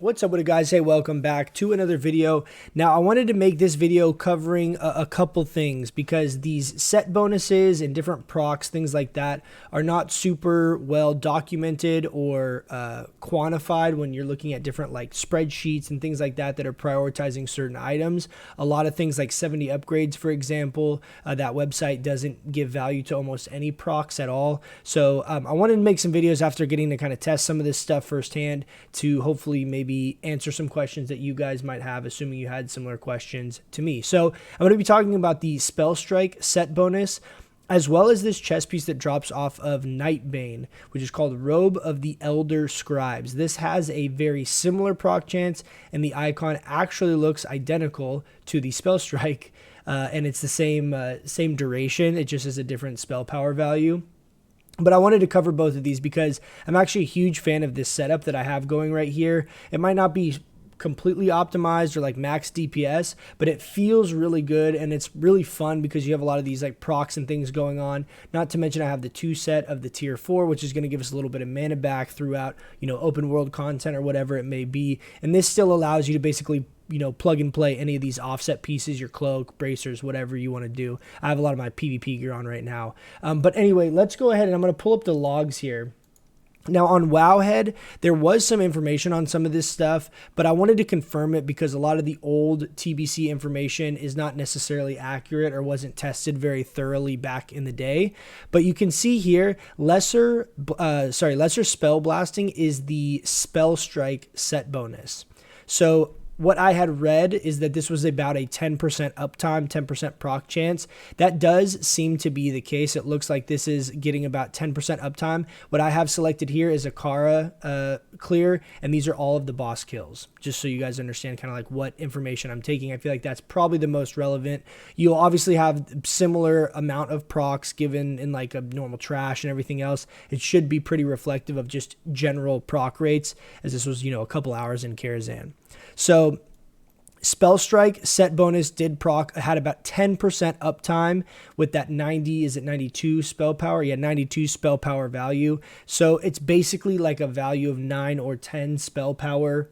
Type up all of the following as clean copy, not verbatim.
What's up with it, guys? Hey, welcome back to another video. Now, I wanted to make this video covering a couple things because these set bonuses and different procs, things like that, are not super well documented or quantified when you're looking at different like spreadsheets and things like that are prioritizing certain items. A lot of things like 70 upgrades, for example, that website doesn't give value to almost any procs at all. So I wanted to make some videos after getting to kind of test some of this stuff firsthand to hopefully maybe answer some questions that you guys might have, assuming you had similar questions to me. So I'm going to be talking about the Spellstrike set bonus, as well as this chest piece that drops off of Nightbane, which is called Robe of the Elder Scribes. This has a very similar proc chance, and the icon actually looks identical to the Spellstrike, and it's the same duration. It just has a different spell power value. But I wanted to cover both of these because I'm actually a huge fan of this setup that I have going right here. It might not be completely optimized or like max DPS, but it feels really good and it's really fun because you have a lot of these like procs and things going on. Not to mention I have the 2 set of the tier 4, which is going to give us a little bit of mana back throughout, open world content or whatever it may be. And this still allows you to basically plug and play any of these offset pieces, your cloak, bracers, whatever you want to do. I have a lot of my PvP gear on right now. But anyway, let's go ahead and I'm going to pull up the logs here. Now on Wowhead, there was some information on some of this stuff, but I wanted to confirm it because a lot of the old TBC information is not necessarily accurate or wasn't tested very thoroughly back in the day. But you can see here, lesser spell blasting is the Spellstrike set bonus. So what I had read is that this was about a 10% uptime, 10% proc chance. That does seem to be the case. It looks like this is getting about 10% uptime. What I have selected here is Akara clear, and these are all of the boss kills, just so you guys understand kind of like what information I'm taking. I feel like that's probably the most relevant. You'll obviously have similar amount of procs given in like a normal trash and everything else. It should be pretty reflective of just general proc rates, as this was, a couple hours in Karazhan. So Spellstrike set bonus did proc, had about 10% uptime with that 92 spell power. Yeah, 92 spell power value. So it's basically like a value of 9 or 10 spell power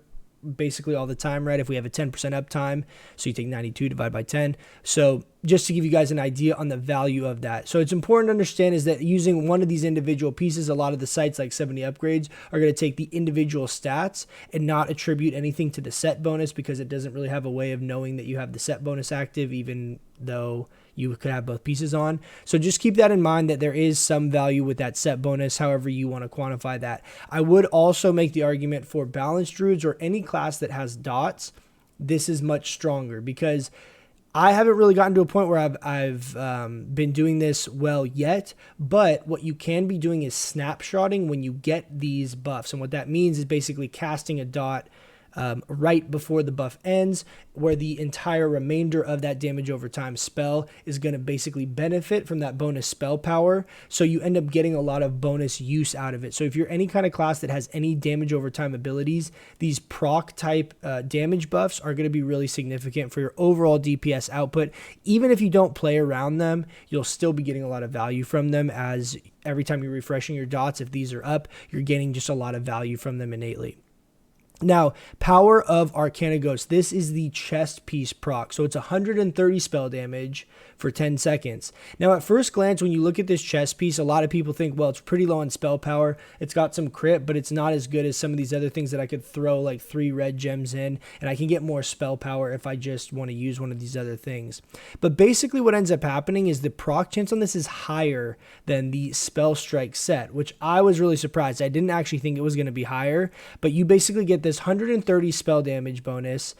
basically all the time, right? If we have a 10% uptime, so you take 92 divided by 10. So just to give you guys an idea on the value of that. So it's important to understand is that using one of these individual pieces, a lot of the sites like 70 upgrades are going to take the individual stats and not attribute anything to the set bonus because it doesn't really have a way of knowing that you have the set bonus active, even though you could have both pieces on. So just keep that in mind that there is some value with that set bonus, however you want to quantify that. I would also make the argument for balanced druids or any class that has dots. This is much stronger because I haven't really gotten to a point where I've been doing this well yet, but what you can be doing is snapshotting when you get these buffs. And what that means is basically casting a dot right before the buff ends, where the entire remainder of that damage over time spell is going to basically benefit from that bonus spell power. So you end up getting a lot of bonus use out of it. So if you're any kind of class that has any damage over time abilities, these proc type damage buffs are going to be really significant for your overall DPS output. Even if you don't play around them, you'll still be getting a lot of value from them, as every time you're refreshing your dots, if these are up, you're getting just a lot of value from them innately. Now, Power of Arcana Ghost. This is the chest piece proc. So it's 130 spell damage for 10 seconds. Now, at first glance, when you look at this chest piece, a lot of people think, well, it's pretty low on spell power. It's got some crit, but it's not as good as some of these other things that I could throw like 3 red gems in, and I can get more spell power if I just want to use one of these other things. But basically what ends up happening is the proc chance on this is higher than the Spellstrike set, which I was really surprised. I didn't actually think it was going to be higher, but you basically get this 130 spell damage bonus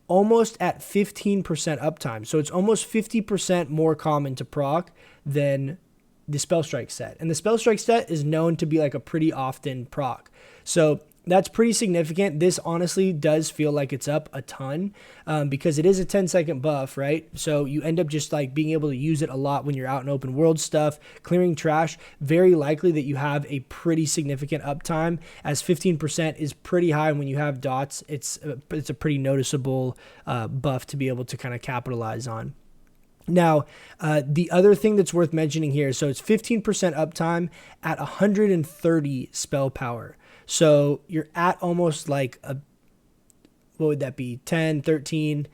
almost at 15% uptime. So it's almost 50% more common to proc than the Spellstrike set. And the Spellstrike set is known to be like a pretty often proc. So that's pretty significant. This honestly does feel like it's up a ton because it is a 10-second buff, right? So you end up just like being able to use it a lot when you're out in open world stuff, clearing trash. Very likely that you have a pretty significant uptime, as 15% is pretty high. When you have dots, it's a pretty noticeable buff to be able to kind of capitalize on. Now, the other thing that's worth mentioning here, so it's 15% uptime at 130 spell power. So you're at almost like what would that be? 10, 13,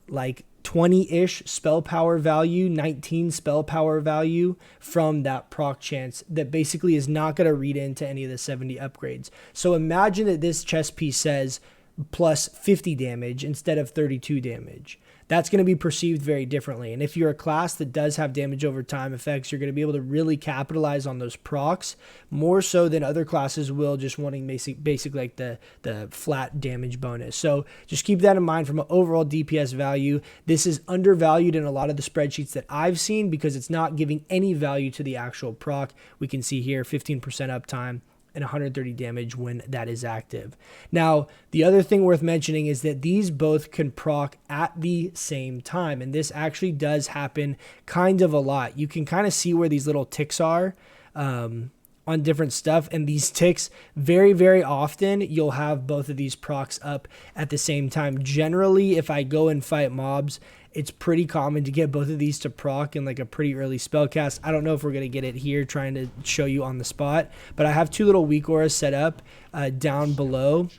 like 20-ish spell power value, 19 spell power value from that proc chance that basically is not going to read into any of the 70 upgrades. So imagine that this chest piece says plus 50 damage instead of 32 damage. That's going to be perceived very differently. And if you're a class that does have damage over time effects, you're going to be able to really capitalize on those procs more so than other classes will, just wanting basic like the flat damage bonus. So just keep that in mind from an overall DPS value. This is undervalued in a lot of the spreadsheets that I've seen because it's not giving any value to the actual proc. We can see here 15% uptime and 130 damage when that is active. Now, the other thing worth mentioning is that these both can proc at the same time, and this actually does happen kind of a lot. You can kind of see where these little ticks are on different stuff, and these ticks, very, very often, you'll have both of these procs up at the same time. Generally, if I go and fight mobs, it's pretty common to get both of these to proc in like a pretty early spell cast. I don't know if we're going to get it here trying to show you on the spot, but I have two little weak auras set up down below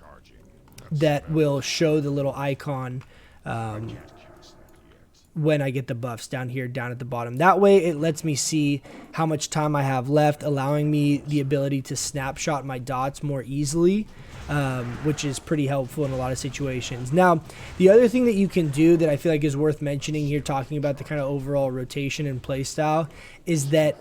that will show the little icon when I get the buffs down here, down at the bottom. That way it lets me see how much time I have left, allowing me the ability to snapshot my dots more easily. Which is pretty helpful in a lot of situations. Now, the other thing that you can do that I feel like is worth mentioning here, talking about the kind of overall rotation and playstyle, is that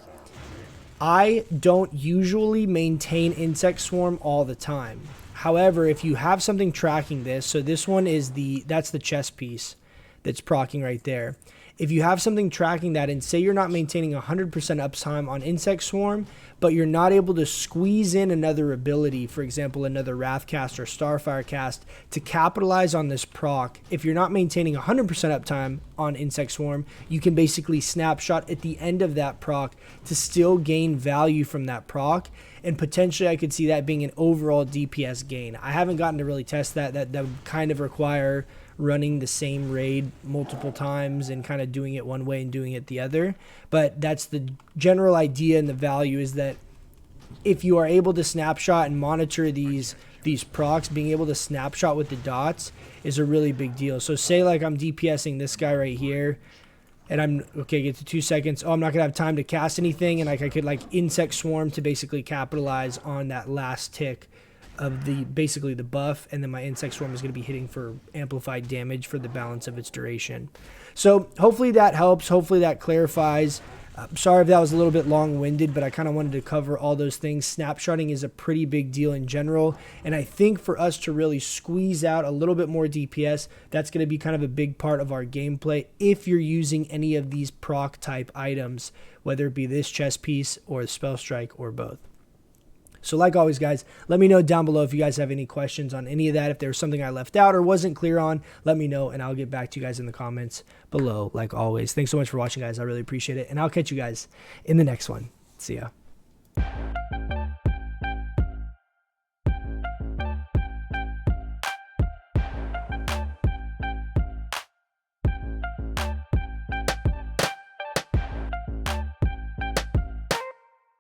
I don't usually maintain Insect Swarm all the time. However, if you have something tracking this, so this one is that's the chest piece that's proccing right there. If you have something tracking that, and say you're not maintaining 100% uptime on Insect Swarm, but you're not able to squeeze in another ability, for example, another Wrathcast or Starfire cast, to capitalize on this proc, if you're not maintaining 100% uptime on Insect Swarm, you can basically snapshot at the end of that proc to still gain value from that proc, and potentially I could see that being an overall DPS gain. I haven't gotten to really test that. That would kind of require running the same raid multiple times and kind of doing it one way and doing it the other. But that's the general idea, and the value is that if you are able to snapshot and monitor these procs, being able to snapshot with the dots is a really big deal. So say like I'm DPSing this guy right here, and I'm okay, get to 2 seconds. Oh, I'm not gonna have time to cast anything, and like I could like Insect Swarm to basically capitalize on that last tick of basically the buff, and then my Insect Swarm is going to be hitting for amplified damage for the balance of its duration. So hopefully that helps. Hopefully that clarifies. Sorry if that was a little bit long-winded, but I kind of wanted to cover all those things. Snapshotting is a pretty big deal in general, and I think for us to really squeeze out a little bit more DPS, that's going to be kind of a big part of our gameplay if you're using any of these proc type items, whether it be this chest piece or the Spellstrike or both. So like always, guys, let me know down below if you guys have any questions on any of that. If there was something I left out or wasn't clear on, let me know, and I'll get back to you guys in the comments below, like always. Thanks so much for watching, guys. I really appreciate it, and I'll catch you guys in the next one. See ya.